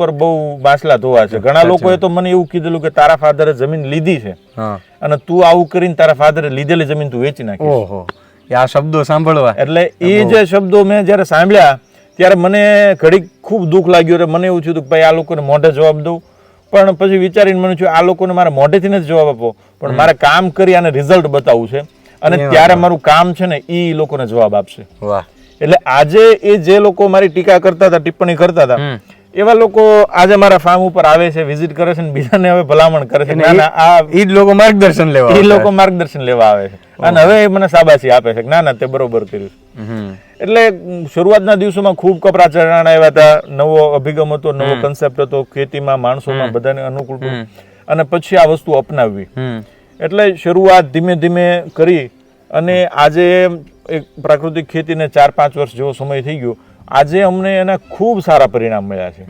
પર બહુ માછલા ધોવા છે. ઘણા લોકોએ તો મને એવું કીધેલું કે તારા ફાધરે જમીન લીધી છે અને તું આવું કરીને તારા ફાધરે લીધેલી જમીન તું વેચી નાખી. ઓહો, આ શબ્દો સાંભળવા એટલે એ જે શબ્દો મેં જયારે સાંભળ્યા ત્યારે મને ઘડીક ખૂબ દુઃખ લાગ્યું. એટલે મને એવું થયું કે ભાઈ આ લોકોને મોઢે જવાબ દઉં, પણ પછી વિચારીને મને થયું આ લોકોને મારે મોઢેથી નથી જવાબ આપવો, પણ મારે કામ કરી અને રિઝલ્ટ બતાવવું છે અને ત્યારે મારું કામ છે ને એ લોકોને જવાબ આપશે. વાહ. એટલે આજે એ જે લોકો મારી ટીકા કરતા હતા, ટિપ્પણી કરતા હતા, એવા લોકો આજે મારા ફાર્મ ઉપર આવે છે, વિઝિટ કરે છે ને બીજાને હવે ભલામણ કરે છે. ઈ લોકો માર્ગદર્શન લેવા એ લોકો માર્ગદર્શન લેવા આવે છે અને હવે એ મને શાબાશી આપે છે કે ના ના તે બરોબર કર્યું. એટલે શરૂઆતના દિવસોમાં ખૂબ કપરા ચરણા આવ્યા હતા, નવો અભિગમ હતો, નવો કન્સેપ્ટ હતો, ખેતીમાં માણસોમાં બધાને અનુકૂળ અને પછી આ વસ્તુ અપનાવવી. એટલે શરૂઆત ધીમે ધીમે કરી અને આજે એક પ્રાકૃતિક ખેતીને 4-5 વર્ષ જેવો સમય થઈ ગયો. આજે અમને એના ખૂબ સારા પરિણામ મળ્યા છે.